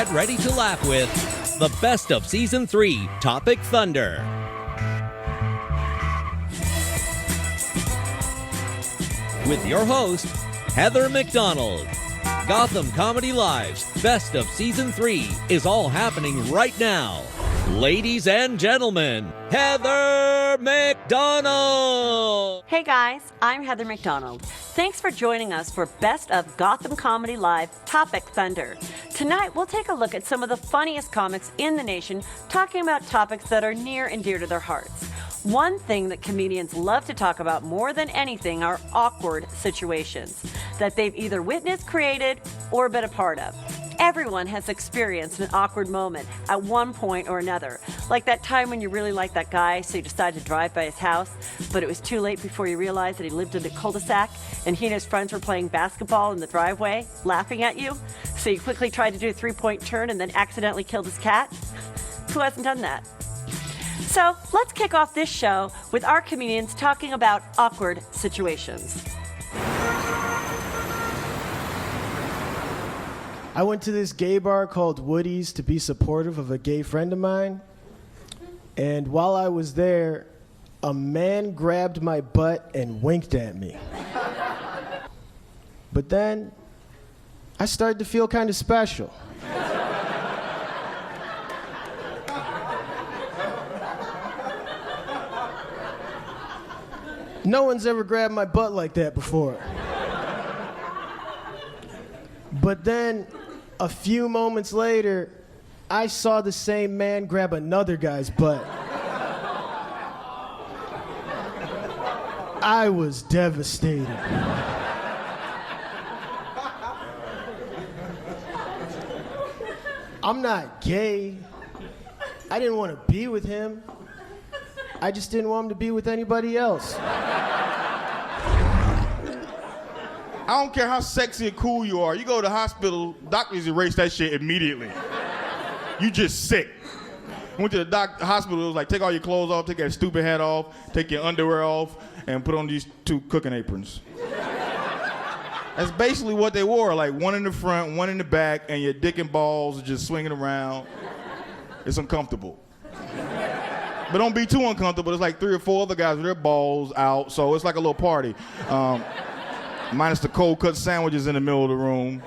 get ready to laugh with the best of Season 3 Topic Thunder. With your host, Heather McDonald. Gotham Comedy Live's Best of Season 3 is all happening right now. Ladies and gentlemen, Heather McDonald! Hey guys, I'm Heather McDonald. Thanks for joining us for Best of Gotham Comedy Live Topic Thunder. Tonight, we'll take a look at some of the funniest comics in the nation talking about topics that are near and dear to their hearts. One thing that comedians love to talk about more than anything are awkward situations that they've either witnessed, created, or been a part of. Everyone has experienced an awkward moment at one point or another. Like that time when you really liked that guy, so you decided to drive by his house, but it was too late before you realized that he lived in a cul-de-sac and he and his friends were playing basketball in the driveway, laughing at you. So you quickly tried to do a three-point turn and then accidentally killed his cat. Who hasn't done that? So let's kick off this show with our comedians talking about awkward situations. I went to this gay bar called Woody's to be supportive of a gay friend of mine. And while I was there, a man grabbed my butt and winked at me. But then, I started to feel kind of special. No one's ever grabbed my butt like that before. But then, a few moments later, I saw the same man grab another guy's butt. I was devastated. I'm not gay. I didn't want to be with him. I just didn't want him to be with anybody else. I don't care how sexy and cool you are. You go to the hospital, doctors erase that shit immediately. You just sick. I went to the hospital, it was like, take all your clothes off, take that stupid hat off, take your underwear off, and put on these 2 cooking aprons. That's basically what they wore, like one in the front, one in the back, and your dick and balls are just swinging around. It's uncomfortable. But don't be too uncomfortable. There's like 3 or 4 other guys with their balls out, so it's like a little party. Minus the cold cut sandwiches in the middle of the room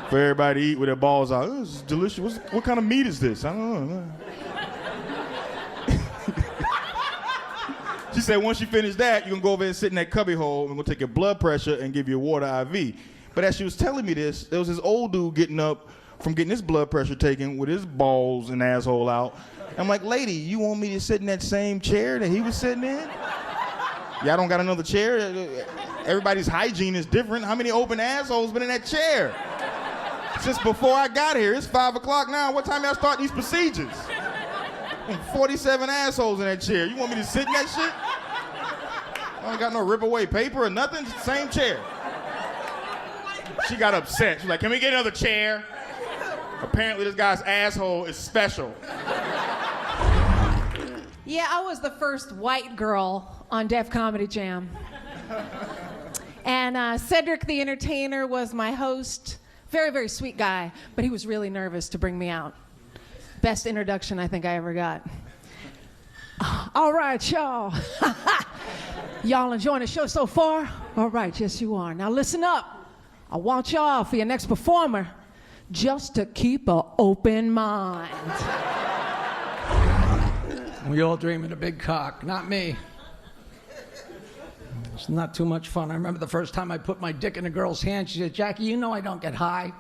for everybody to eat with their balls out. Oh, this is delicious. What kind of meat is this? I don't know. She said once you finish that, you can go over and sit in that cubby hole and we'll take your blood pressure and give you a water IV. But as she was telling me this, there was this old dude getting up from getting his blood pressure taken with his balls and asshole out. I'm like, lady, you want me to sit in that same chair that he was sitting in? Y'all don't got another chair? Everybody's hygiene is different. How many open assholes been in that chair? Since before I got here. It's 5 o'clock now. What time y'all start these procedures? 47 assholes in that chair. You want me to sit in that shit? I don't got no rip away paper or nothing. Just the same chair. She got upset. She's like, can we get another chair? Apparently this guy's asshole is special. Yeah, I was the first white girl on Def Comedy Jam. And Cedric the Entertainer was my host. Very, very sweet guy, but he was really nervous to bring me out. Best introduction I think I ever got. All right, y'all. Y'all enjoying the show so far? All right, yes you are. Now listen up. I want y'all, for your next performer, just to keep an open mind. We all dream of a big cock, not me. It's not too much fun. I remember the first time I put my dick in a girl's hand, she said, Jackie, you know I don't get high.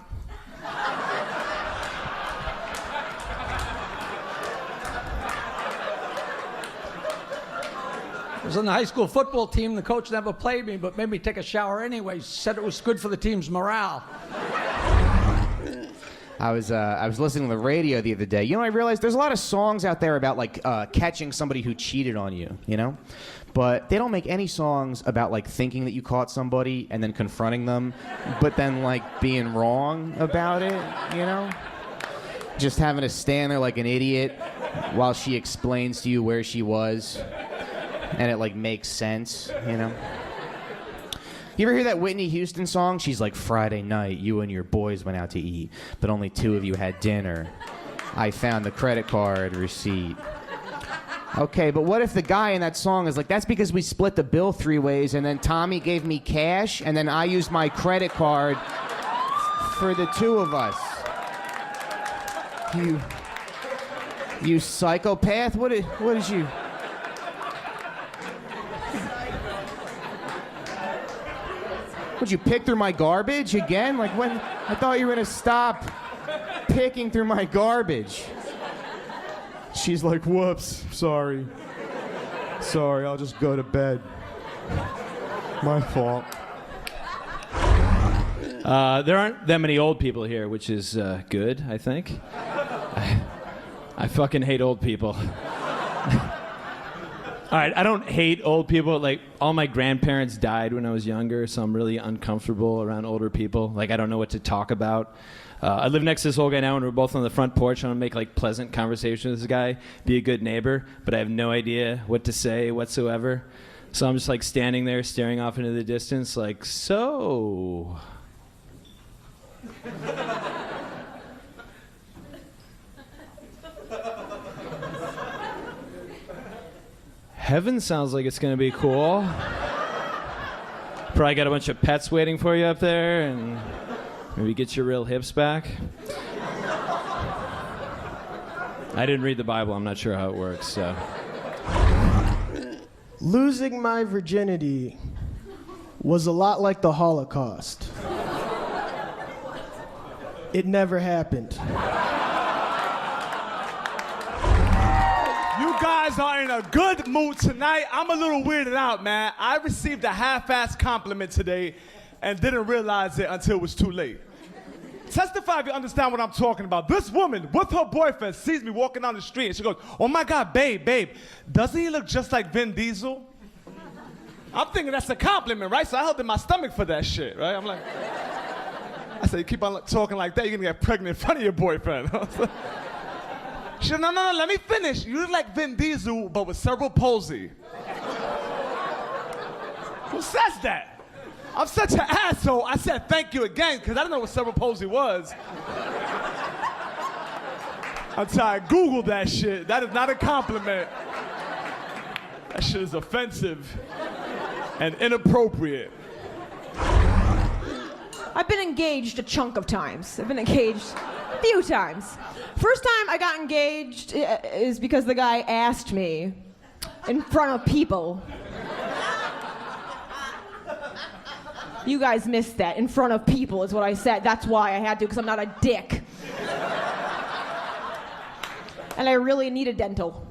I was on the high school football team. The coach never played me, but made me take a shower anyway. Said it was good for the team's morale. I was listening to the radio the other day. You know, I realized there's a lot of songs out there about like catching somebody who cheated on you, you know? But they don't make any songs about like thinking that you caught somebody and then confronting them, but then like being wrong about it, you know? Just having to stand there like an idiot while she explains to you where she was and it like makes sense, you know? You ever hear that Whitney Houston song? She's like, Friday night, you and your boys went out to eat, but only 2 of you had dinner. I found the credit card receipt. Okay, but what if the guy in that song is like, that's because we split the bill 3 ways, and then Tommy gave me cash, and then I used my credit card for the 2 of us. You psychopath? What is you? Would you pick through my garbage again? Like when? I thought you were gonna stop picking through my garbage. She's like, whoops, sorry. Sorry, I'll just go to bed. My fault. There aren't that many old people here, which is good, I think. I fucking hate old people. All right, I don't hate old people. Like, all my grandparents died when I was younger, so I'm really uncomfortable around older people. Like, I don't know what to talk about. I live next to this old guy now, and we're both on the front porch. I want to make, like, pleasant conversation with this guy, be a good neighbor, but I have no idea what to say whatsoever. So I'm just, like, standing there staring off into the distance, like, so... Heaven sounds like it's going to be cool. Probably got a bunch of pets waiting for you up there, and maybe get your real hips back. I didn't read the Bible. I'm not sure how it works, so. Losing my virginity was a lot like the Holocaust. It never happened. You guys are in a good mood tonight. I'm a little weirded out, man. I received a half-assed compliment today and didn't realize it until it was too late. Testify if you understand what I'm talking about. This woman with her boyfriend sees me walking down the street and she goes, oh my God, babe, doesn't he look just like Vin Diesel? I'm thinking that's a compliment, right? So I held in my stomach for that shit, right? I'm like, I said, you keep on talking like that, you're gonna get pregnant in front of your boyfriend. She said, no, let me finish. You look like Vin Diesel, but with cerebral palsy. Who says that? I'm such an asshole. I said thank you again, because I didn't know what cerebral palsy was. Until I Googled that shit. That is not a compliment. That shit is offensive and inappropriate. I've been engaged a chunk of times. I've been engaged a few times. First time I got engaged is because the guy asked me in front of people. You guys missed that. In front of people is what I said. That's why I had to, because I'm not a dick. And I really need a dental.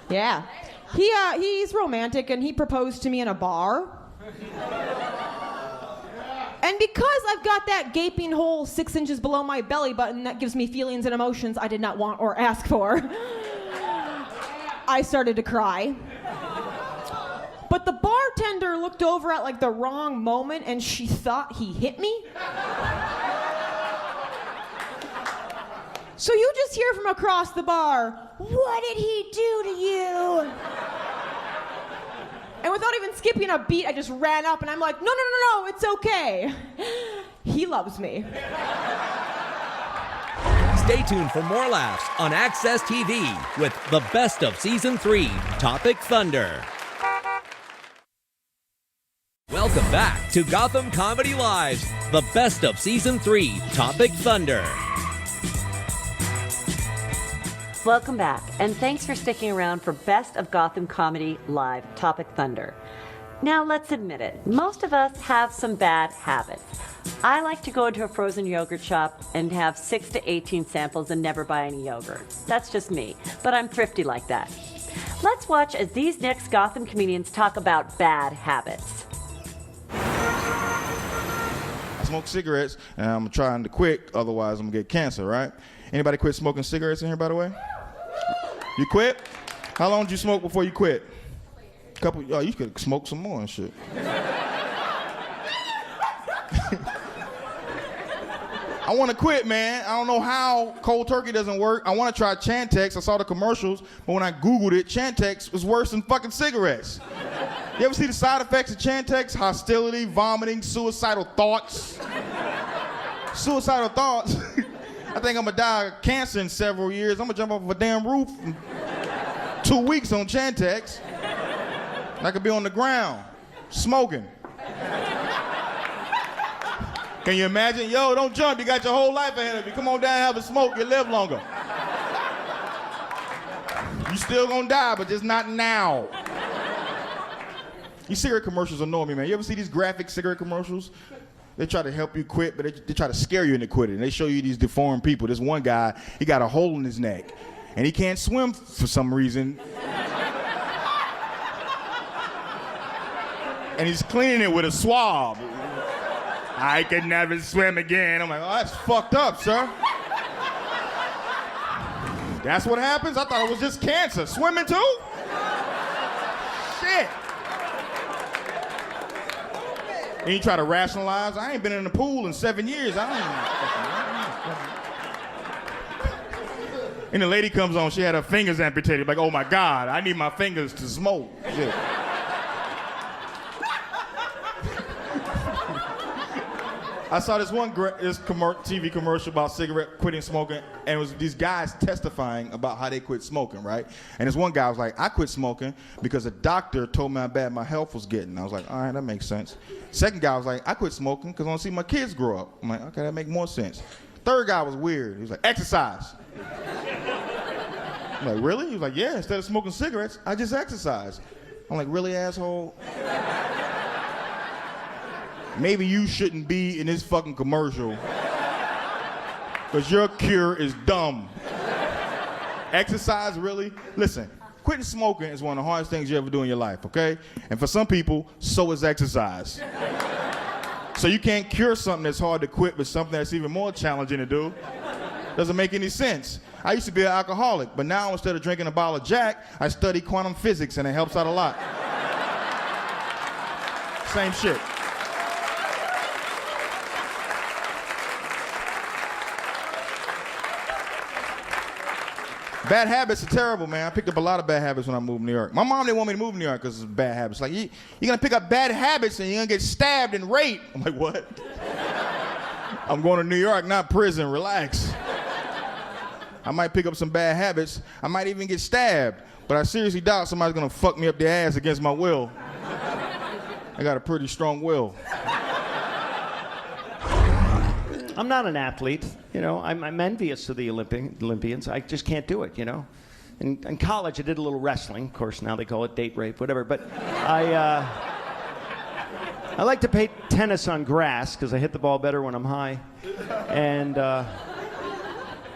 Yeah. He's romantic, and he proposed to me in a bar. And because I've got that gaping hole 6 inches below my belly button that gives me feelings and emotions I did not want or ask for, I started to cry. But the bartender looked over at like the wrong moment and she thought he hit me. So you just hear from across the bar, what did he do to you? And without even skipping a beat, I just ran up and I'm like, no, it's okay. He loves me. Stay tuned for more laughs on Access TV with the best of Season 3, Topic Thunder. Welcome back to Gotham Comedy Live's the best of Season 3, Topic Thunder. Welcome back, and thanks for sticking around for Best of Gotham Comedy Live, Topic Thunder. Now, let's admit it, most of us have some bad habits. I like to go into a frozen yogurt shop and have 6 to 18 samples and never buy any yogurt. That's just me, but I'm thrifty like that. Let's watch as these next Gotham comedians talk about bad habits. I smoke cigarettes, and I'm trying to quit, otherwise I'm gonna get cancer, right? Anybody quit smoking cigarettes in here, by the way? You quit? How long did you smoke before you quit? Oh, you could smoke some more and shit. I want to quit, man. I don't know how cold turkey doesn't work. I want to try Chantix. I saw the commercials, but when I Googled it, Chantix was worse than fucking cigarettes. You ever see the side effects of Chantix? Hostility, vomiting, suicidal thoughts. Suicidal thoughts? I think I'm gonna die of cancer in several years. I'm gonna jump off of a damn roof in 2 weeks on Chantix. I could be on the ground, smoking. Can you imagine? Yo, don't jump. You got your whole life ahead of you. Come on down and have a smoke. You live longer. You still gonna die, but just not now. These cigarette commercials annoy me, man. You ever see these graphic cigarette commercials? They try to help you quit, but they try to scare you into quitting. They show you these deformed people. This one guy, he got a hole in his neck, and he can't swim for some reason. And he's cleaning it with a swab. I could never swim again. I'm like, oh, that's fucked up, sir. That's what happens? I thought it was just cancer. Swimming too? Shit. And you try to rationalize, I ain't been in the pool in 7 years. I don't. And the lady comes on, she had her fingers amputated. Like, oh my God, I need my fingers to smoke. Shit. I saw this one TV commercial about cigarette quitting smoking, and it was these guys testifying about how they quit smoking, right? And this one guy was like, I quit smoking because a doctor told me how bad my health was getting. I was like, all right, that makes sense. Second guy was like, I quit smoking because I want to see my kids grow up. I'm like, okay, that makes more sense. Third guy was weird. He was like, exercise. I'm like, really? He was like, yeah, instead of smoking cigarettes, I just exercise. I'm like, really, asshole? Maybe you shouldn't be in this fucking commercial because your cure is dumb. Exercise, really? Listen, quitting smoking is one of the hardest things you ever do in your life, okay? And for some people, so is exercise. So you can't cure something that's hard to quit with something that's even more challenging to do. Doesn't make any sense. I used to be an alcoholic, but now instead of drinking a bottle of Jack, I study quantum physics and it helps out a lot. Same shit. Bad habits are terrible, man. I picked up a lot of bad habits when I moved to New York. My mom didn't want me to move to New York because it's bad habits. Like, you're going to pick up bad habits and you're going to get stabbed and raped. I'm like, what? I'm going to New York, not prison. Relax. I might pick up some bad habits. I might even get stabbed. But I seriously doubt somebody's going to fuck me up their ass against my will. I got a pretty strong will. I'm not an athlete, you know. I'm envious of the Olympians. I just can't do it, you know. In college, I did a little wrestling. Of course, now they call it date rape, whatever. But I like to play tennis on grass because I hit the ball better when I'm high. And I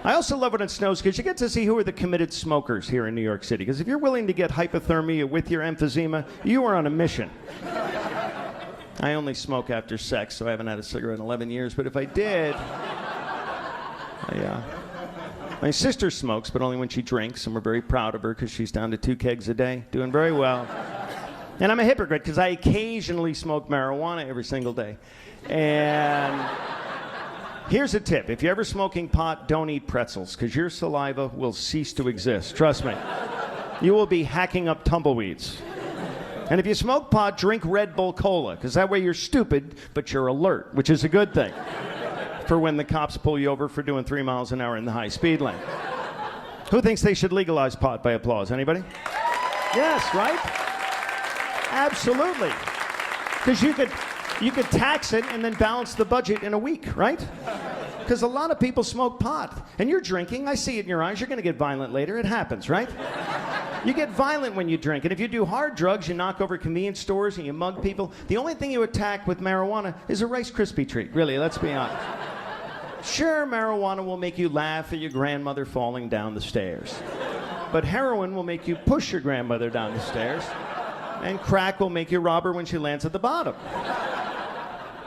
also love when it snows because you get to see who are the committed smokers here in New York City. Because if you're willing to get hypothermia with your emphysema, you are on a mission. I only smoke after sex, so I haven't had a cigarette in 11 years. But if I did, my sister smokes, but only when she drinks, and we're very proud of her because she's down to 2 kegs a day, doing very well. And I'm a hypocrite because I occasionally smoke marijuana every single day. And here's a tip. If you're ever smoking pot, don't eat pretzels because your saliva will cease to exist. Trust me. You will be hacking up tumbleweeds. And if you smoke pot, drink Red Bull Cola, because that way you're stupid, but you're alert, which is a good thing for when the cops pull you over for doing 3 miles an hour in the high speed lane. Who thinks they should legalize pot by applause? Anybody? Yes, right? Absolutely. Because you could tax it and then balance the budget in a week, right? Because a lot of people smoke pot. And you're drinking. I see it in your eyes. You're going to get violent later. It happens, right? You get violent when you drink. And if you do hard drugs, you knock over convenience stores and you mug people. The only thing you attack with marijuana is a Rice Krispie treat. Really, let's be honest. Sure, marijuana will make you laugh at your grandmother falling down the stairs. But heroin will make you push your grandmother down the stairs. And crack will make you rob her when she lands at the bottom.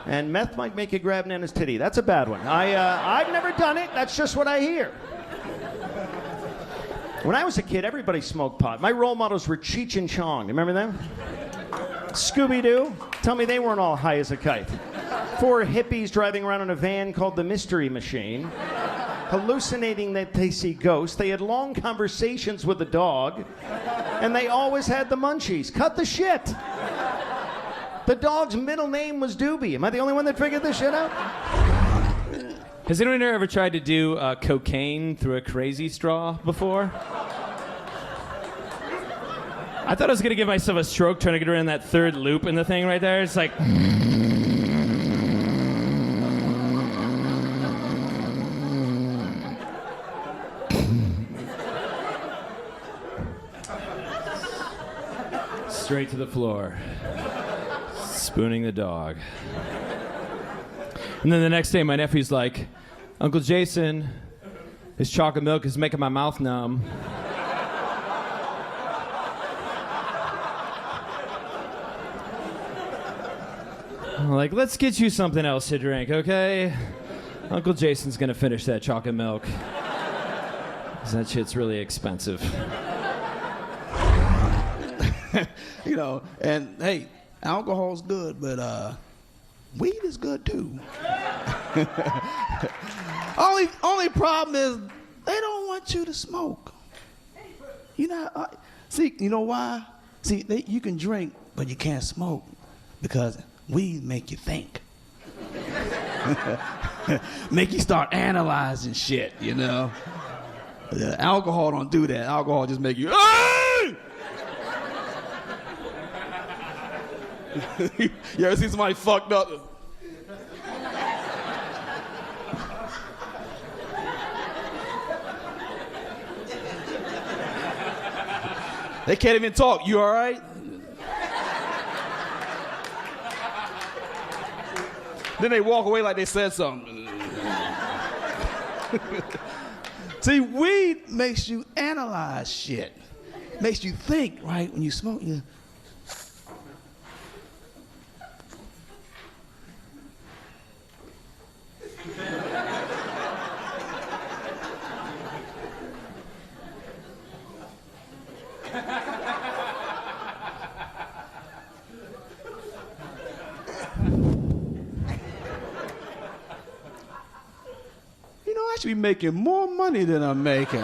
And meth might make you grab Nana's titty. That's a bad one. I've never done it. That's just what I hear. When I was a kid, everybody smoked pot. My role models were Cheech and Chong. You remember them? Scooby-Doo. Tell me they weren't all high as a kite. 4 hippies driving around in a van called the Mystery Machine, hallucinating that they see ghosts. They had long conversations with the dog, and they always had the munchies. Cut the shit. The dog's middle name was Doobie. Am I the only one that figured this shit out? Has anyone here ever tried to do cocaine through a crazy straw before? I thought I was going to give myself a stroke trying to get around that third loop in the thing right there. It's like... Straight to the floor. Spooning the dog. And then the next day, my nephew's like, Uncle Jason, this chocolate milk is making my mouth numb. I'm like, let's get you something else to drink, okay? Uncle Jason's gonna finish that chocolate milk. 'Cause that shit's really expensive. You know, and hey, alcohol's good, but weed is good too. only problem is they don't want you to smoke. You know, see, you know why? See, you can drink, but you can't smoke because weed make you think. Make you start analyzing shit, you know. Alcohol don't do that. Alcohol just make you. Hey! You ever see somebody fucked up? They can't even talk. You all right? Then they walk away like they said something. See, weed makes you analyze shit. Makes you think, right? When you smoke, you... You know, I should be making more money than I'm making.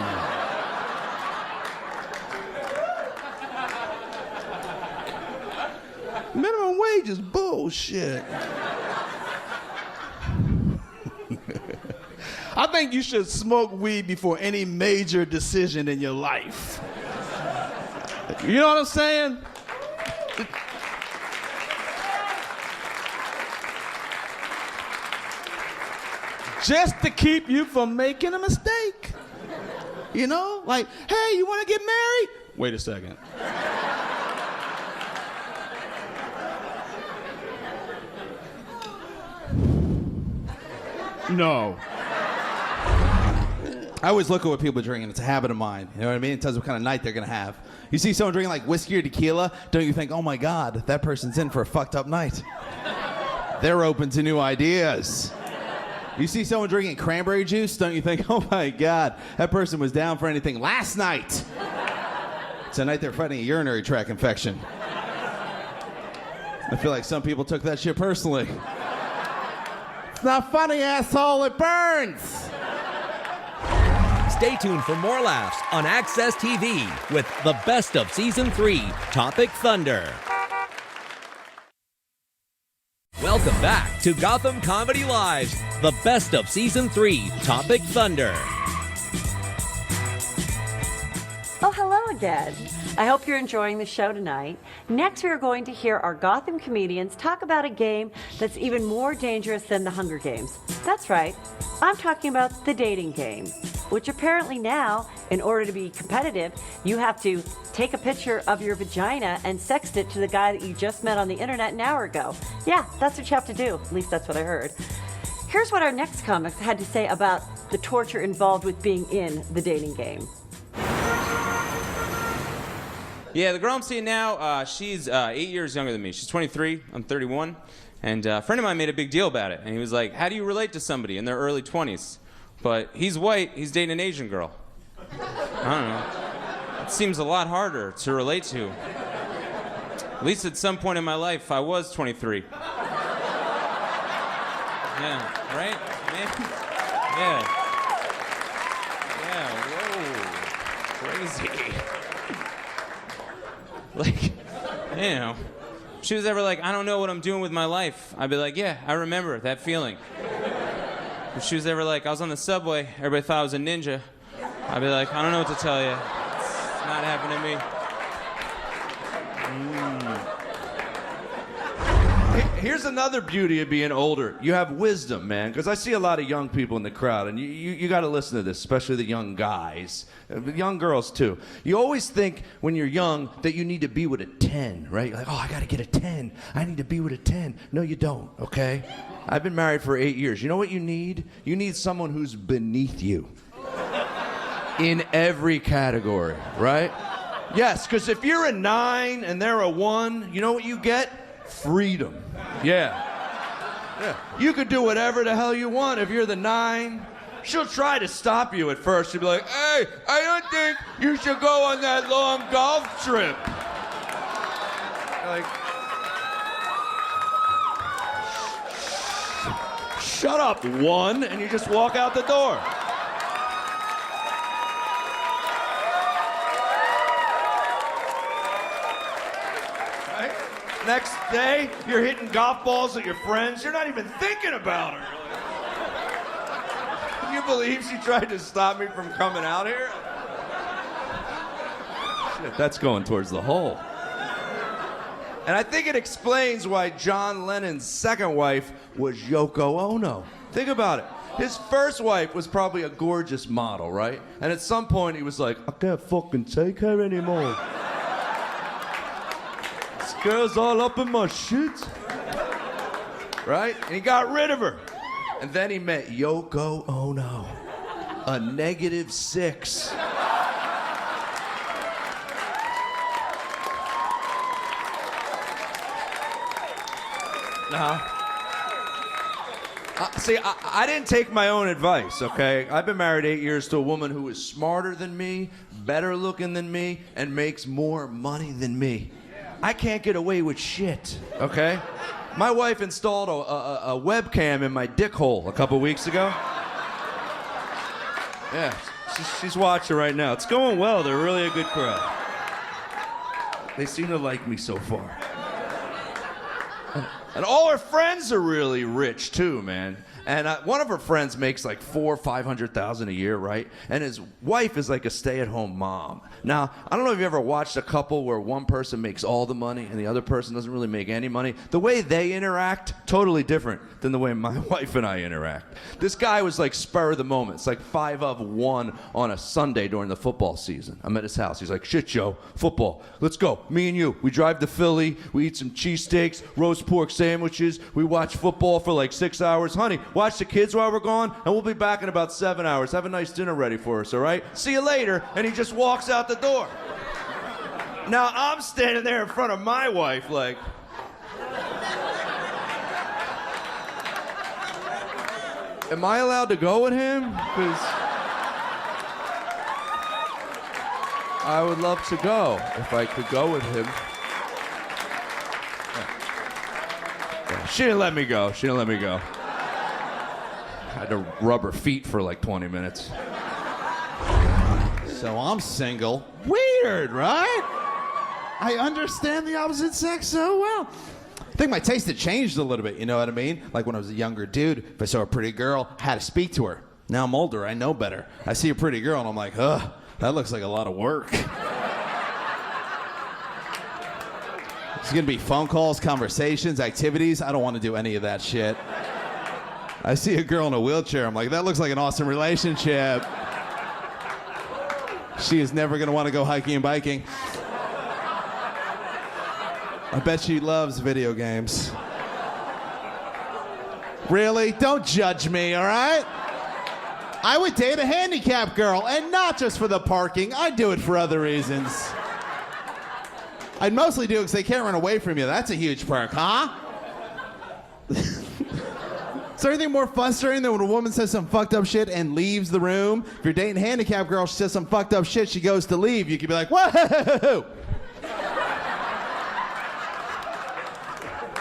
Minimum wage is bullshit. I think you should smoke weed before any major decision in your life. You know what I'm saying? Just to keep you from making a mistake. You know? Like, hey, you want to get married? Wait a second. No. I always look at what people are drinking. It's a habit of mine. You know what I mean? It tells what kind of night they're going to have. You see someone drinking like whiskey or tequila, don't you think, oh my God, that person's in for a fucked up night. They're open to new ideas. You see someone drinking cranberry juice, don't you think, oh my God, that person was down for anything last night. Tonight they're fighting a urinary tract infection. I feel like some people took that shit personally. It's not funny, asshole, it burns. Stay tuned for more laughs on Access TV with the best of Season 3, Topic Thunder. Welcome back to Gotham Comedy Live's the best of Season 3, Topic Thunder. Oh, hello again. I hope you're enjoying the show tonight. Next, we are going to hear our Gotham comedians talk about a game that's even more dangerous than the Hunger Games. That's right. I'm talking about the dating game, which apparently now, in order to be competitive, you have to take a picture of your vagina and sext it to the guy that you just met on the internet an hour ago. Yeah, that's what you have to do. At least that's what I heard. Here's what our next comics had to say about the torture involved with being in the dating game. Yeah, the girl I'm seeing now, she's 8 years younger than me. She's 23, I'm 31. And a friend of mine made a big deal about it. And he was like, how do you relate to somebody in their early 20s? But he's white, he's dating an Asian girl. I don't know. It seems a lot harder to relate to. At least at some point in my life, I was 23. Yeah, right? Man. Yeah. Yeah, whoa. Crazy. Like, you know, if she was ever like, I don't know what I'm doing with my life, I'd be like, yeah, I remember that feeling. If she was ever like, I was on the subway, everybody thought I was a ninja, I'd be like, I don't know what to tell you. It's not happening to me. Here's another beauty of being older. You have wisdom, man, because I see a lot of young people in the crowd, and you got to listen to this, especially the young guys, young girls too. You always think when you're young that you need to be with a 10, right? You're like, oh, I got to get a 10. I need to be with a 10. No, you don't, okay? I've been married for 8 years. You know what you need? You need someone who's beneath you in every category, right? Yes, because if you're a 9 and they're a 1, you know what you get? Freedom. Yeah. You could do whatever the hell you want if you're the 9. She'll try to stop you at first. She'll be like, hey, I don't think you should go on that long golf trip. Like, shut up, 1, and you just walk out the door. Next day, you're hitting golf balls at your friends. You're not even thinking about her. Can you believe she tried to stop me from coming out here? Shit, that's going towards the hole. And I think it explains why John Lennon's second wife was Yoko Ono. Think about it. His first wife was probably a gorgeous model, right? And at some point, he was like, I can't fucking take her anymore. Girl's all up in my shit. Right? And he got rid of her. And then he met Yoko Ono, a -6. See, I didn't take my own advice, okay? I've been married 8 years to a woman who is smarter than me, better looking than me, and makes more money than me. I can't get away with shit, okay? My wife installed a webcam in my dick hole a couple weeks ago. Yeah, she's watching right now. It's going well. They're really a good crowd. They seem to like me so far. And all her friends are really rich too, man. And one of her friends makes like $400,000 or $500,000 a year, right? And his wife is like a stay-at-home mom. Now, I don't know if you ever watched a couple where one person makes all the money and the other person doesn't really make any money. The way they interact, totally different than the way my wife and I interact. This guy was like spur of the moment. It's like 5 of 1 on a Sunday during the football season. I'm at his house. He's like, shit, Joe, football. Let's go. Me and you. We drive to Philly. We eat some cheesesteaks, roast pork sandwiches. We watch football for like 6 hours. Honey, watch the kids while we're gone, and we'll be back in about 7 hours. Have a nice dinner ready for us, all right? See you later. And he just walks out the door. Now, I'm standing there in front of my wife like... Am I allowed to go with him? Because I would love to go if I could go with him. She didn't let me go. She didn't let me go. I had to rub her feet for like 20 minutes. So I'm single. Weird, right? I understand the opposite sex so well. I think my taste had changed a little bit, you know what I mean? Like when I was a younger dude, if I saw a pretty girl, I had to speak to her. Now I'm older, I know better. I see a pretty girl and I'm like, ugh, that looks like a lot of work. It's gonna be phone calls, conversations, activities. I don't want to do any of that shit. I see a girl in a wheelchair, I'm like, that looks like an awesome relationship. She is never gonna want to go hiking and biking. I bet she loves video games. Really? Don't judge me, all right? I would date a handicapped girl, and not just for the parking. I'd do it for other reasons. I'd mostly do it because they can't run away from you. That's a huge perk, huh? Is there anything more frustrating than when a woman says some fucked up shit and leaves the room? If you're dating a handicapped girl, she says some fucked up shit, she goes to leave. You could be like, whoa!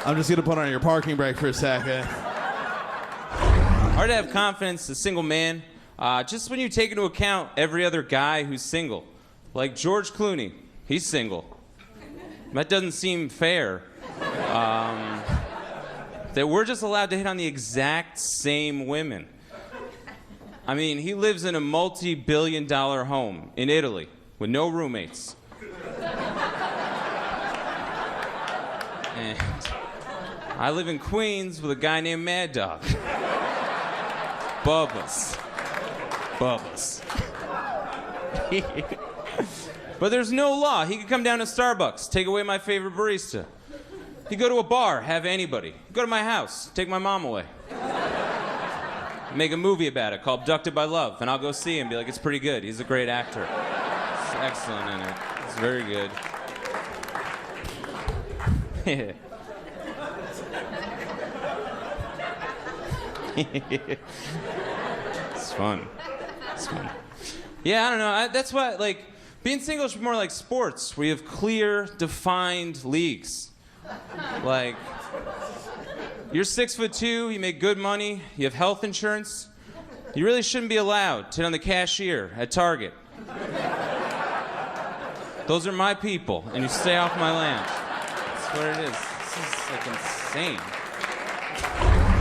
I'm just gonna put on your parking brake for a second. Hard to have confidence as a single man, just when you take into account every other guy who's single. Like George Clooney, he's single. That doesn't seem fair. That we're just allowed to hit on the exact same women. I mean, he lives in a multi-billion-dollar home in Italy with no roommates. And I live in Queens with a guy named Mad Dog. Bubba's. But there's no law. He could come down to Starbucks, take away my favorite barista. He'd go to a bar, have anybody. Go to my house, take my mom away. Make a movie about it called Abducted by Love, and I'll go see him and be like, it's pretty good. He's a great actor. He's excellent in it. He's very good. It's fun. It's fun. Yeah, I don't know. That's why, like, being single is more like sports, where you have clear, defined leagues. Like, you're 6'2", you make good money, you have health insurance. You really shouldn't be allowed to hit on the cashier at Target. Those are my people, and you stay off my land. That's what it is. This is like insane.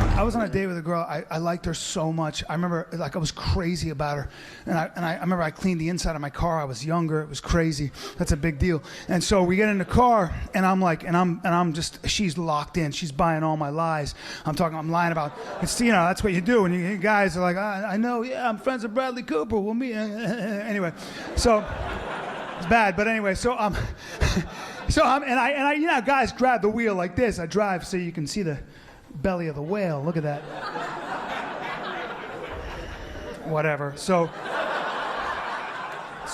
I was on a date with a girl. I liked her so much. I remember, like, I was crazy about her. And I remember I cleaned the inside of my car. I was younger. It was crazy. That's a big deal. And so we get in the car, and I'm like, I'm just, she's locked in. She's buying all my lies. I'm lying about, it's, you know, that's what you do. And you guys are like, I know, yeah, I'm friends with Bradley Cooper. We'll meet. Anyway, so it's bad. But anyway, so I, you know, guys grab the wheel like this. I drive so you can see the belly of the whale. Look at that. Whatever. So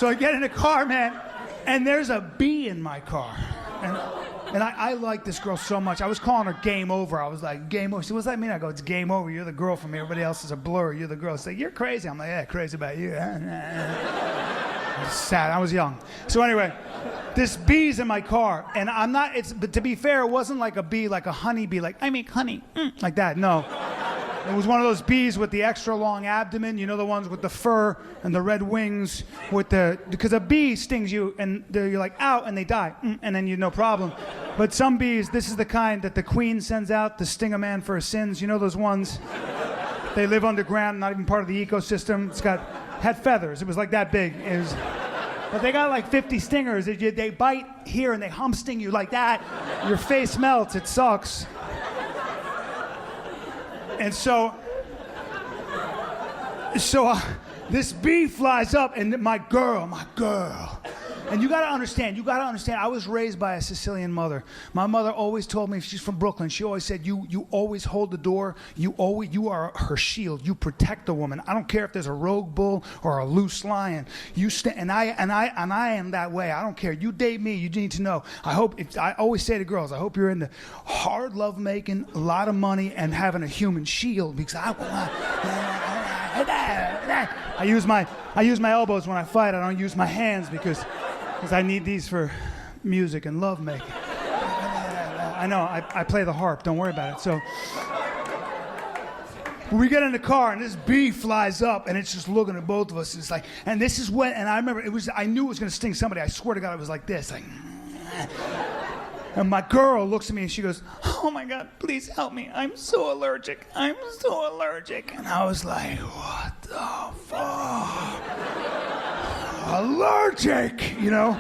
I get in the car, man, and there's a bee in my car. And I like this girl so much. I was calling her Game Over. I was like, Game Over. She said, what's that mean? I go, it's game over. You're the girl for me. Everybody else is a blur. You're the girl. She's like, you're crazy. I'm like, yeah, crazy about you. I was sad. I was young. So anyway, this bee's in my car, and I'm not, but to be fair, it wasn't like a bee, like a honey bee, like, I make honey, like that, no. It was one of those bees with the extra long abdomen, you know, the ones with the fur and the red wings, because a bee stings you, and you're like, ow, and they die, and then you no problem. But some bees, this is the kind that the queen sends out to sting a man for his sins, you know those ones? They live underground, not even part of the ecosystem. Had feathers, it was like that big. But they got like 50 stingers. They bite here and they sting you like that. Your face melts. It sucks. And so this bee flies up, and my girl. And you gotta understand, I was raised by a Sicilian mother. My mother always told me, she's from Brooklyn, she always said, you always hold the door, you are her shield, you protect the woman. I don't care if there's a rogue bull or a loose lion. And I am that way. I don't care. You date me, you need to know. I always say to girls, I hope you're into hard love making, a lot of money, and having a human shield, because I use my elbows when I fight. I don't use my hands because I need these for music and love making. I know, I play the harp, don't worry about it. So we get in the car, and this bee flies up, and it's just looking at both of us. And it's like, and this is when, and I remember I knew it was gonna sting somebody. I swear to God, it was like this, like. And my girl looks at me and she goes, oh my God, please help me. I'm so allergic. And I was like, what the fuck? Allergic, you know?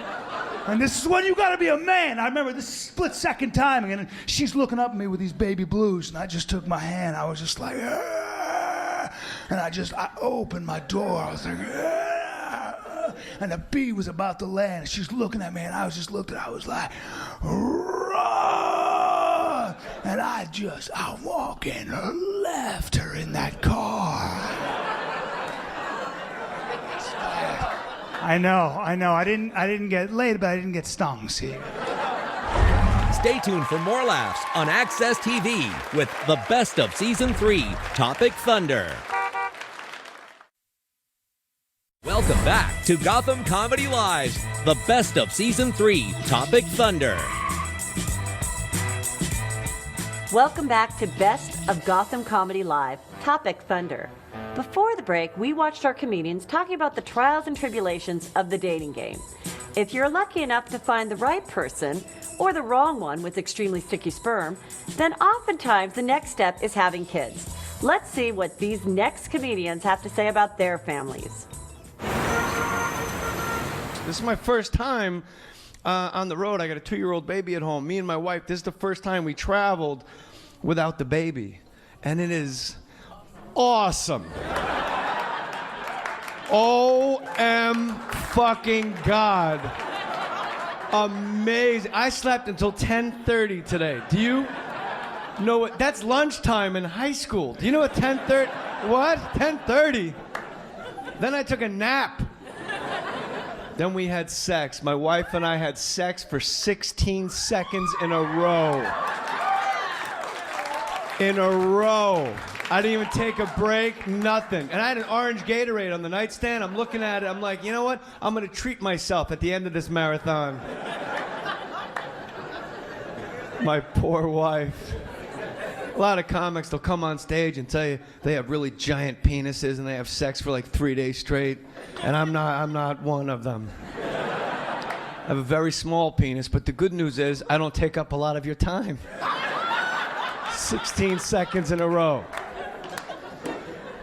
And this is when you gotta be a man. I remember this split-second timing, and she's looking up at me with these baby blues, and I just took my hand. I was just like, ah! And I opened my door. I was like, ah! And the bee was about to land. She's looking at me, and I was just looking. I was like, run! And I walking left her in that car. I know. I didn't get laid, but I didn't get stung. See. Stay tuned for more laughs on Access TV with the best of Season 3, Topic Thunder. Welcome back to Gotham Comedy Live's the best of Season 3, Topic Thunder. Welcome back to Best of Gotham Comedy Live, Topic Thunder. Before the break, we watched our comedians talking about the trials and tribulations of the dating game. If you're lucky enough to find the right person, or the wrong one with extremely sticky sperm, then oftentimes the next step is having kids. Let's see what these next comedians have to say about their families. This is my first time on the road. I got a 2-year-old baby at home. Me and my wife, this is the first time we traveled without the baby. And it is awesome. O-M fucking God. Amazing. I slept until 10:30 today. Do you know what? That's lunchtime in high school. Do you know what 10:30? What? 10:30? Then I took a nap. Then we had sex. My wife and I had sex for 16 seconds in a row. In a row. I didn't even take a break, nothing. And I had an orange Gatorade on the nightstand. I'm looking at it. I'm like, you know what? I'm going to treat myself at the end of this marathon. My poor wife. A lot of comics, they'll come on stage and tell you they have really giant penises and they have sex for like 3 days straight. And I'm not one of them. I have a very small penis, but the good news is I don't take up a lot of your time. 16 seconds in a row.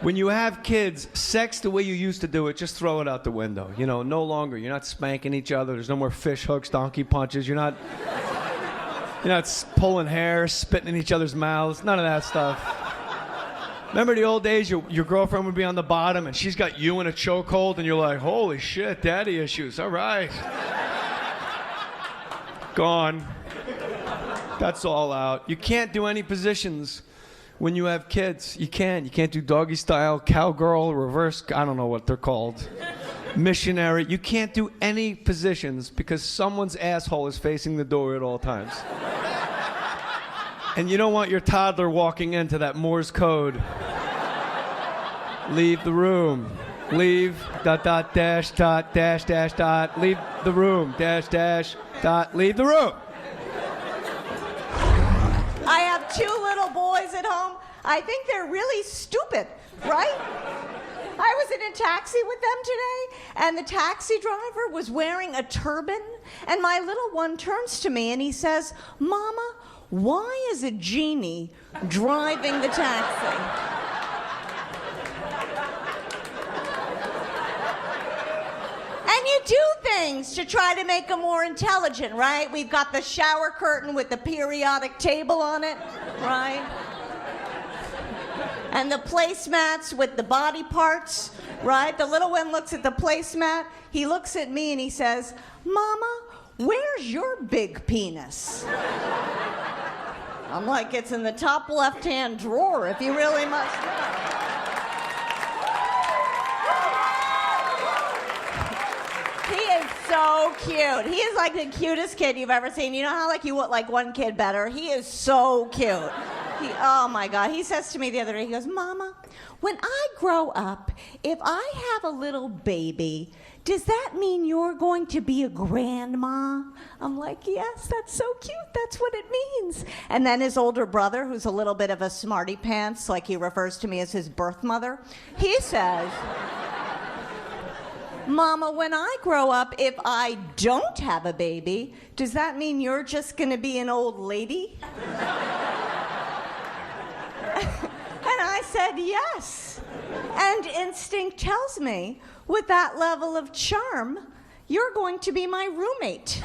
When you have kids, sex the way you used to do it, just throw it out the window. You know, no longer. You're not spanking each other. There's no more fish hooks, donkey punches. You're not pulling hair, spitting in each other's mouths. None of that stuff. Remember the old days, your girlfriend would be on the bottom and she's got you in a chokehold and you're like, holy shit, daddy issues. All right. Gone. That's all out. You can't do any positions when you have kids. You can't. You can't do doggy style, cowgirl, reverse, I don't know what they're called. Missionary. You can't do any positions because someone's asshole is facing the door at all times. And you don't want your toddler walking into that Morse code. Leave the room. Leave, ... dash, dot. Leave the room, ... dot. Leave the room. I have 2 little boys at home. I think they're really stupid, right? I was in a taxi with them today, and the taxi driver was wearing a turban, and my little one turns to me and he says, Mama, why is a genie driving the taxi? And you do things to try to make them more intelligent, right? We've got the shower curtain with the periodic table on it, right? And the placemats with the body parts, right? The little one looks at the placemat, he looks at me and he says, Mama, where's your big penis? I'm like, it's in the top left-hand drawer if you really must know. He is so cute. He is like the cutest kid you've ever seen. You know how like you want like one kid better? He is so cute. Oh my God. He says to me the other day, he goes, Mama, when I grow up, if I have a little baby, does that mean you're going to be a grandma? I'm like, yes, that's so cute. That's what it means. And then his older brother, who's a little bit of a smarty pants, like he refers to me as his birth mother, he says, Mama, when I grow up, if I don't have a baby, does that mean you're just going to be an old lady? And I said, yes. And instinct tells me, with that level of charm, you're going to be my roommate.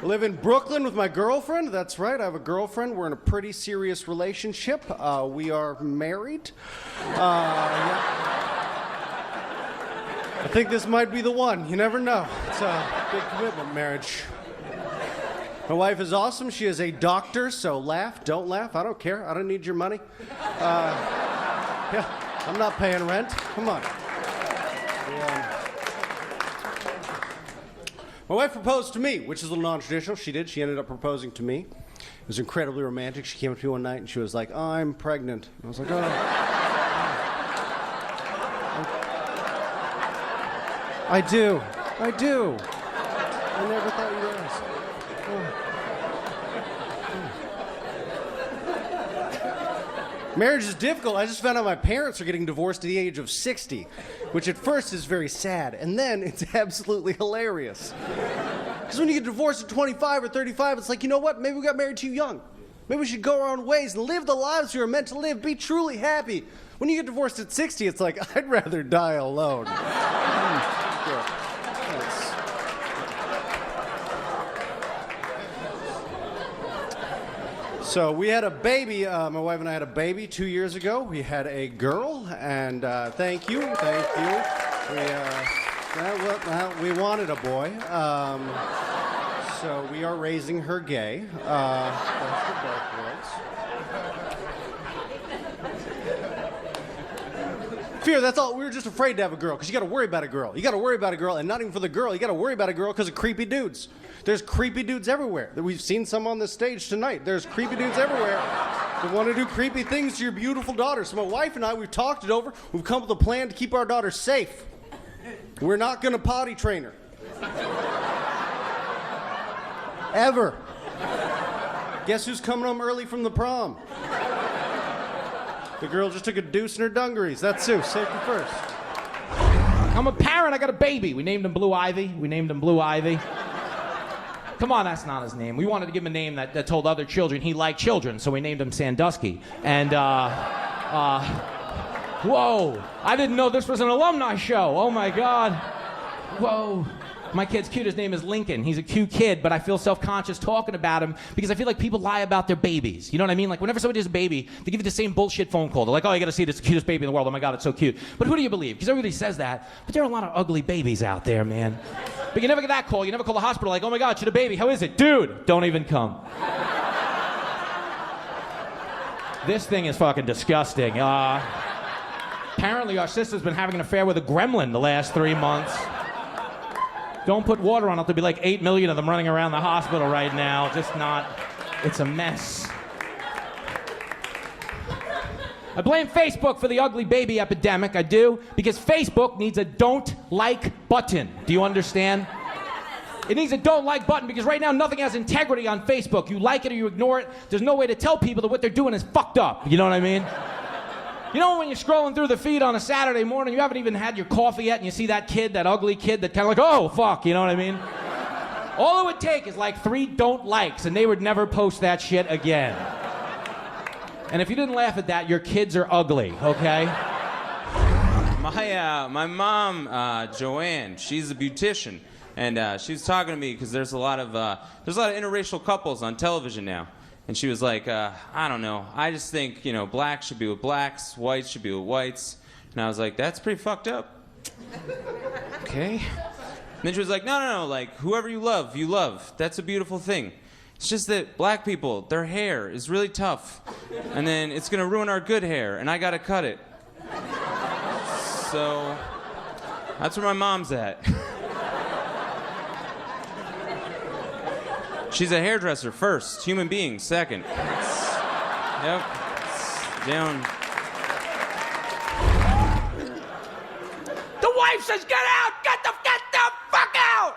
I live in Brooklyn with my girlfriend. That's right, I have a girlfriend. We're in a pretty serious relationship. We are married. Yeah. I think this might be the one. You never know. It's a big commitment, marriage. My wife is awesome. She is a doctor, so laugh, don't laugh. I don't care. I don't need your money. Yeah, I'm not paying rent. Come on. Yeah. My wife proposed to me, which is a little non-traditional. She did. She ended up proposing to me. It was incredibly romantic. She came up to me one night and she was like, I'm pregnant. And I was like, oh. I do. I never thought you'd ask. Marriage is difficult. I just found out my parents are getting divorced at the age of 60, which at first is very sad, and then it's absolutely hilarious. Because when you get divorced at 25 or 35, it's like, you know what? Maybe we got married too young. Maybe we should go our own ways and live the lives we were meant to live, be truly happy. When you get divorced at 60, it's like, I'd rather die alone. So we had a baby, my wife and I had a baby 2 years ago. We had a girl, and thank you. We wanted a boy, so we are raising her gay. That's for both worlds. Fear, that's all. We were just afraid to have a girl, because you got to worry about a girl. You got to worry about a girl, and not even for the girl. You got to worry about a girl because of creepy dudes. There's creepy dudes everywhere. We've seen some on the stage tonight. There's creepy dudes everywhere that want to do creepy things to your beautiful daughter. So my wife and I, we've talked it over. We've come up with a plan to keep our daughter safe. We're not going to potty train her. Ever. Guess who's coming home early from the prom? The girl just took a deuce in her dungarees. That's Sue. Safety first. I'm a parent. I got a baby. We named him Blue Ivy. Come on, that's not his name. We wanted to give him a name that told other children he liked children, so we named him Sandusky. And, whoa, I didn't know this was an alumni show. Oh, my God. Whoa. My kid's cute. His name is Lincoln. He's a cute kid, but I feel self-conscious talking about him because I feel like people lie about their babies. You know what I mean? Like, whenever somebody has a baby, they give you the same bullshit phone call. They're like, oh, you got to see this, the cutest baby in the world. Oh, my God, it's so cute. But who do you believe? Because everybody says that. But there are a lot of ugly babies out there, man. But you never get that call. You never call the hospital like, oh, my God, she had a baby. How is it? Dude, don't even come. This thing is fucking disgusting. Apparently, our sister's been having an affair with a gremlin the last 3 months. Don't put water on it. There'll be like 8 million of them running around the hospital right now. Just not. It's a mess. I blame Facebook for the ugly baby epidemic. I do. Because Facebook needs a don't like button. Do you understand? It needs a don't like button because right now nothing has integrity on Facebook. You like it or you ignore it. There's no way to tell people that what they're doing is fucked up. You know what I mean? You know when you're scrolling through the feed on a Saturday morning, you haven't even had your coffee yet, and you see that kid, that ugly kid, that kind of like, oh, fuck, you know what I mean? All it would take is like 3 don't likes, and they would never post that shit again. And if you didn't laugh at that, your kids are ugly, okay? My mom, Joanne, she's a beautician, and she was talking to me because there's a lot of interracial couples on television now. And she was like, I don't know. I just think, blacks should be with blacks, whites should be with whites. And I was like, that's pretty fucked up. Okay. And then she was like, no, like, whoever you love. That's a beautiful thing. It's just that black people, their hair is really tough. And then it's going to ruin our good hair, and I got to cut it. So, that's where my mom's at. She's a hairdresser first, human being second. Yep. Down. The wife says, get out! Get the fuck out!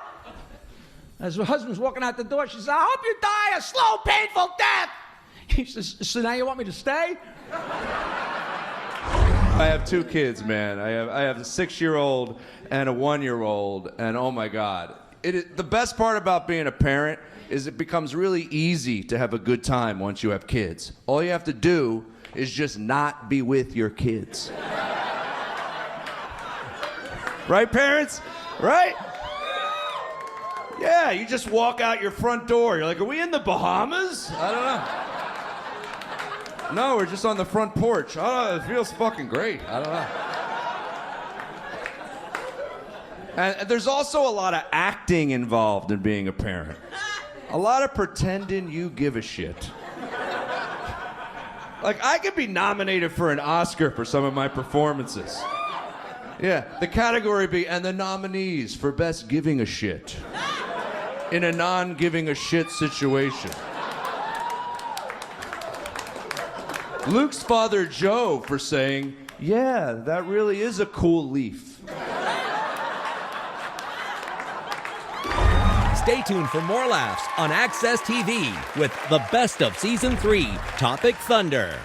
As her husband's walking out the door, she says, I hope you die a slow, painful death! He says, so now you want me to stay? I have 2 kids, man. I have a 6-year-old and a 1-year-old, and oh my God. The best part about being a parent is it becomes really easy to have a good time once you have kids. All you have to do is just not be with your kids. Right, parents? Right? Yeah, you just walk out your front door. You're like, are we in the Bahamas? I don't know. No, we're just on the front porch. Oh, it feels fucking great. I don't know. And there's also a lot of acting involved in being a parent. A lot of pretending you give a shit. Like, I could be nominated for an Oscar for some of my performances. Yeah, the category be, and the nominees for best giving a shit. In a non-giving a shit situation. Luke's father, Joe, for saying, yeah, that really is a cool leaf. Stay tuned for more laughs on Access TV with the best of Season 3, Topic Thunder.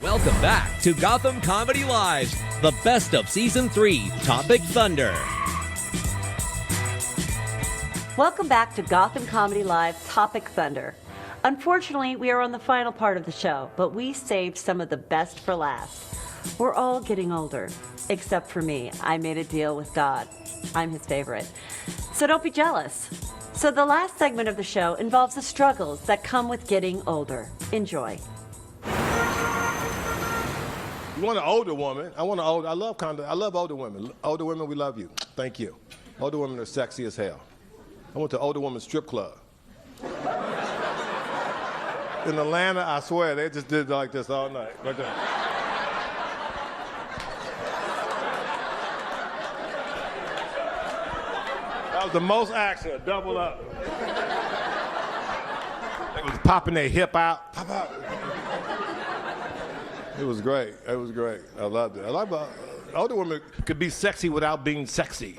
Welcome back to Gotham Comedy Live's the best of Season 3, Topic Thunder. Welcome back to Gotham Comedy Live Topic Thunder. Unfortunately, we are on the final part of the show, but we saved some of the best for last. We're all getting older, except for me. I made a deal with God. I'm his favorite. So don't be jealous. So the last segment of the show involves the struggles that come with getting older. Enjoy. You want an older woman? I love older women. Older women, we love you. Thank you. Older women are sexy as hell. I went to older women's strip club. In Atlanta, I swear, they just did like this all night. Right there. That was the most action, double up. They was popping their hip out. Pop out. It was great. It was great. I loved it. I like older women could be sexy without being sexy.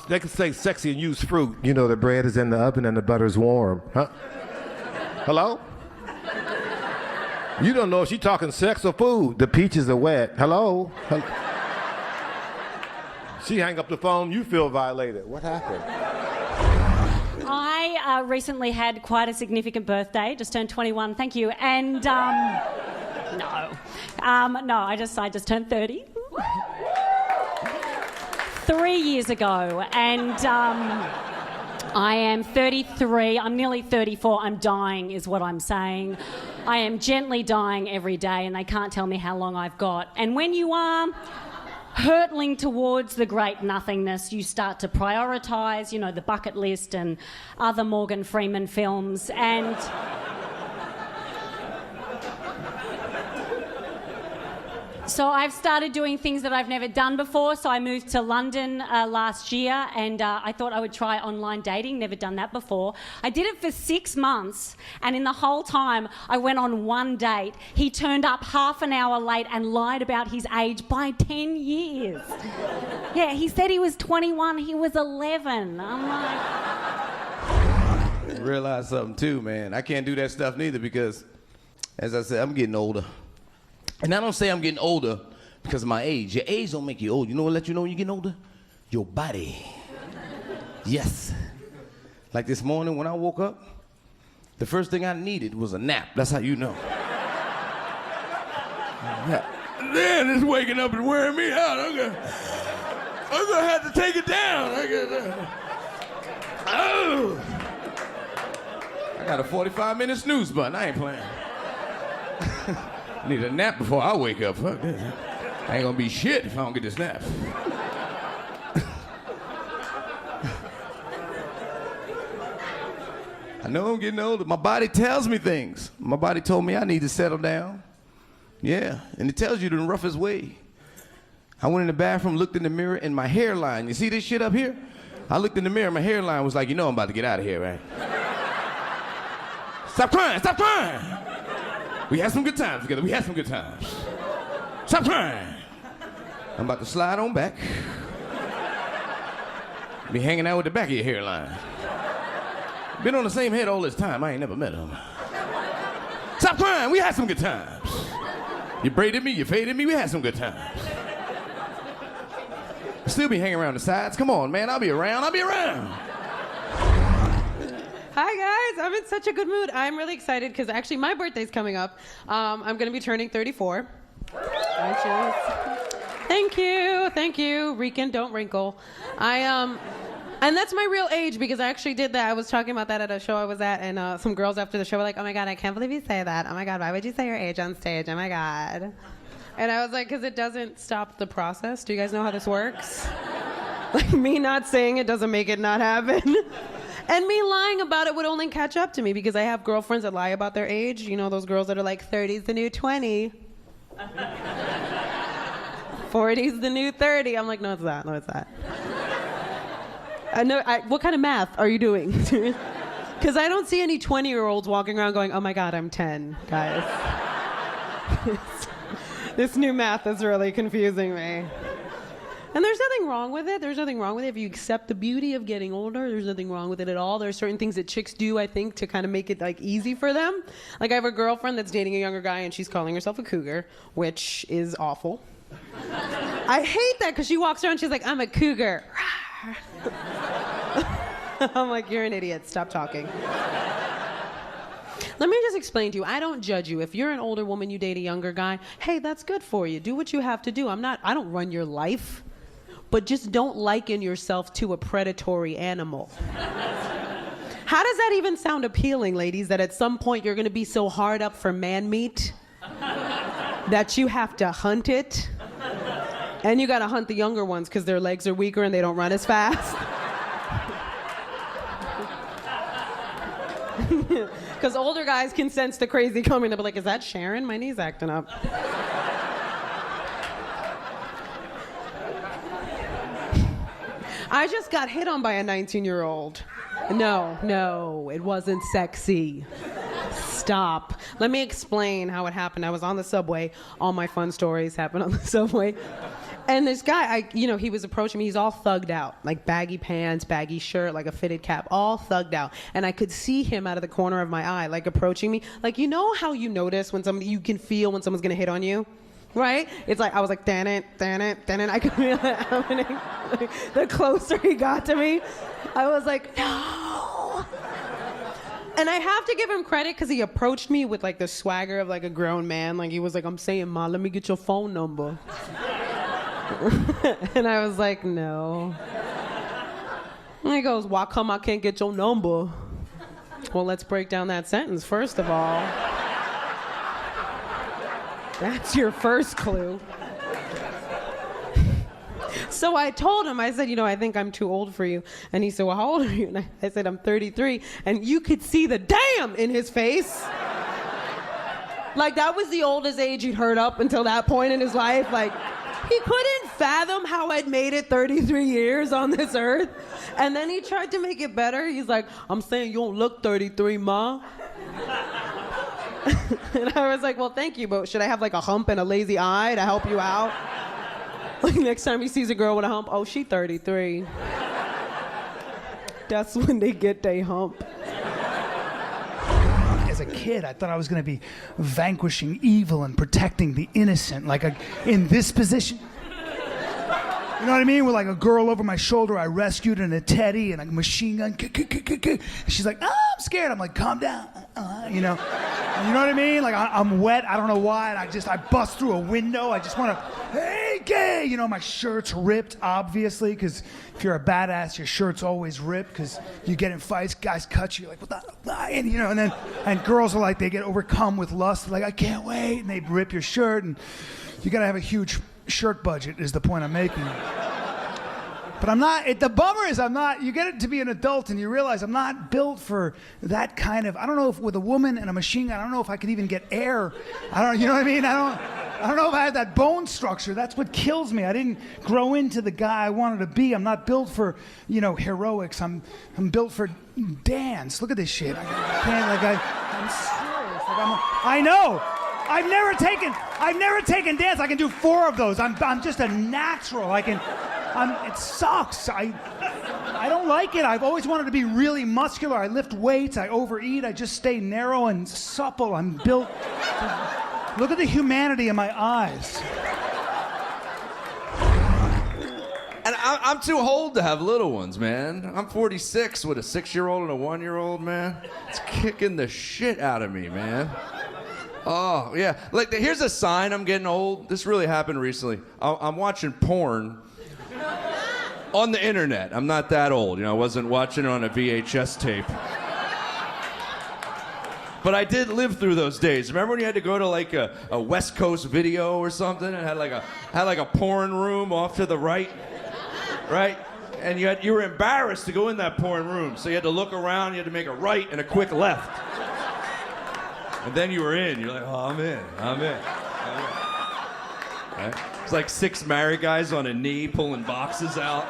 They could say sexy and use fruit. You know, the bread is in the oven and the butter's warm. Huh? Hello? You don't know if she's talking sex or food. The peaches are wet. Hello? She hang up the phone, you feel violated. What happened? I recently had quite a significant birthday, just turned 21, thank you, and no, I just turned 30. 3 years ago, and I am 33, I'm nearly 34, I'm dying is what I'm saying. I am gently dying every day and they can't tell me how long I've got. And when you are hurtling towards the great nothingness, you start to prioritise, you know, the bucket list and other Morgan Freeman films, and so I've started doing things that I've never done before. So I moved to London last year, and I thought I would try online dating. Never done that before. I did it for 6 months, and in the whole time, I went on one date. He turned up half an hour late and lied about his age by 10 years. Yeah, he said he was 21, he was 11. I'm like... I realize something too, man. I can't do that stuff neither because, as I said, I'm getting older. And I don't say I'm getting older because of my age. Your age don't make you old. You know what let you know when you're getting older? Your body. Yes. Like this morning when I woke up, the first thing I needed was a nap. That's how you know. Then it's waking up and wearing me out. I'm gonna have to take it down. I got a 45-minute snooze button. I ain't playing. I need a nap before I wake up. Fuck this. I ain't gonna be shit if I don't get this nap. I know I'm getting older. My body tells me things. My body told me I need to settle down. Yeah, and it tells you the roughest way. I went in the bathroom, looked in the mirror, and my hairline, you see this shit up here? I looked in the mirror, my hairline was like, you know I'm about to get out of here, right? Stop crying, stop crying! We had some good times together. We had some good times. Stop crying. I'm about to slide on back. Be hanging out with the back of your hairline. Been on the same head all this time. I ain't never met him. Stop crying. We had some good times. You braided me. You faded me. We had some good times. Still be hanging around the sides. Come on, man. I'll be around. I'll be around. Hi guys, I'm in such a good mood. I'm really excited because actually my birthday's coming up. I'm going to be turning 34. Thank you. Rican, don't wrinkle. And that's my real age because I actually did that. I was talking about that at a show I was at, and some girls after the show were like, oh my God, I can't believe you say that. Oh my God, why would you say your age on stage? Oh my God. And I was like, because it doesn't stop the process. Do you guys know how this works? Like me not saying it doesn't make it not happen. And me lying about it would only catch up to me because I have girlfriends that lie about their age. You know, those girls that are like 30's the new 20. 40's the new 30. I'm like, no, it's not. No, it's not. I know. What kind of math are you doing? Because I don't see any 20-year-olds walking around going, oh my God, I'm 10, guys. This new math is really confusing me. And there's nothing wrong with it. There's nothing wrong with it. If you accept the beauty of getting older, there's nothing wrong with it at all. There are certain things that chicks do, I think, to kind of make it like easy for them. Like I have a girlfriend that's dating a younger guy and she's calling herself a cougar, which is awful. I hate that because she walks around and she's like, I'm a cougar. I'm like, you're an idiot. Stop talking. Let me just explain to you. I don't judge you. If you're an older woman, you date a younger guy, hey, that's good for you. Do what you have to do. I don't run your life. But just don't liken yourself to a predatory animal. How does that even sound appealing, ladies, that at some point you're going to be so hard up for man meat that you have to hunt it? And you got to hunt the younger ones because their legs are weaker and they don't run as fast. Because older guys can sense the crazy coming. They'll be like, is that Sharon? My knee's acting up. I just got hit on by a 19-year-old. No, it wasn't sexy. Stop. Let me explain how it happened. I was on the subway. All my fun stories happened on the subway. And this guy, he was approaching me. He's all thugged out, like baggy pants, baggy shirt, like a fitted cap, all thugged out. And I could see him out of the corner of my eye, like approaching me. Like, you know how you notice when you can feel when someone's gonna hit on you? Right? It's like, I was like, dan it. I could feel it happening. Like, the closer he got to me, I was like, no. And I have to give him credit because he approached me with like the swagger of like a grown man. Like he was like, I'm saying, Ma, let me get your phone number. And I was like, no. And he goes, why come I can't get your number? Well, let's break down that sentence first of all. That's your first clue. So I told him, I said, I think I'm too old for you. And he said, well, how old are you? And I said, I'm 33. And you could see the damn in his face. Like that was the oldest age he'd heard up until that point in his life. Like he couldn't fathom how I'd made it 33 years on this earth. And then he tried to make it better. He's like, I'm saying you don't look 33, Ma. And I was like, well, thank you, but should I have like a hump and a lazy eye to help you out? Like next time he sees a girl with a hump, oh, she 33. That's when they get their hump. As a kid, I thought I was going to be vanquishing evil and protecting the innocent, like in this position. You know what I mean? With like a girl over my shoulder, I rescued in a teddy and a machine gun. She's like, oh, I'm scared. I'm like, calm down. You know what I mean? Like I'm wet. I don't know why. And I bust through a window. I just want to, hey, gay. My shirt's ripped, obviously, because if you're a badass, your shirt's always ripped because you get in fights, guys cut you. Like, what the? And girls are like, they get overcome with lust. Like, I can't wait. And they rip your shirt. And you got to have a huge shirt budget is the point I'm making. But I'm not, the bummer is I'm not, you get it to be an adult and you realize I'm not built for that kind of, I don't know if with a woman and a machine gun, I don't know if I could even get air. You know what I mean? I don't know if I have that bone structure. That's what kills me. I didn't grow into the guy I wanted to be. I'm not built for, heroics. I'm built for dance. Look at this shit. I'm serious. I know. I've never taken dance. I can do 4 of those. I'm just a natural. It sucks. I don't like it. I've always wanted to be really muscular. I lift weights. I overeat. I just stay narrow and supple. I'm built. Look at the humanity in my eyes. And I'm too old to have little ones, man. I'm 46 with a 6-year-old and a 1-year-old, man. It's kicking the shit out of me, man. Oh, yeah. Like, here's a sign I'm getting old. This really happened recently. I'm watching porn on the internet. I'm not that old. I wasn't watching it on a VHS tape. But I did live through those days. Remember when you had to go to like a West Coast Video or something and had like a porn room off to the right? Right? And you were embarrassed to go in that porn room. So you had to look around, you had to make a right and a quick left. And then you were in. You're like, oh, I'm in. Right? It's like 6 married guys on a knee pulling boxes out.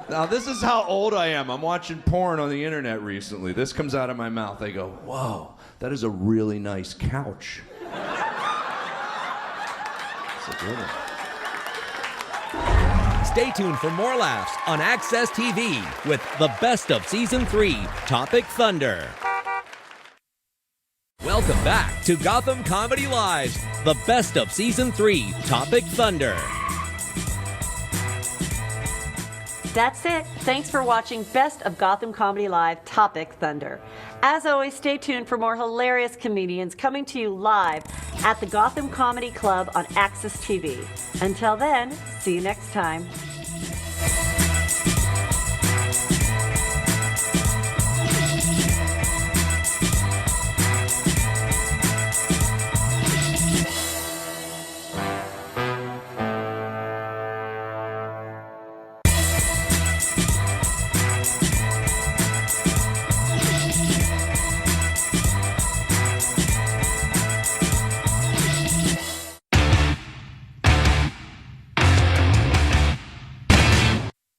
Now, this is how old I am. I'm watching porn on the internet recently. This comes out of my mouth. I go, whoa, that is a really nice couch. Stay tuned for more laughs on Access TV with the best of Season 3, Topic Thunder. Welcome back to Gotham Comedy Live's the best of Season 3, Topic Thunder. That's it. Thanks for watching Best of Gotham Comedy Live Topic Thunder. As always, stay tuned for more hilarious comedians coming to you live at the Gotham Comedy Club on Access TV. Until then, see you next time.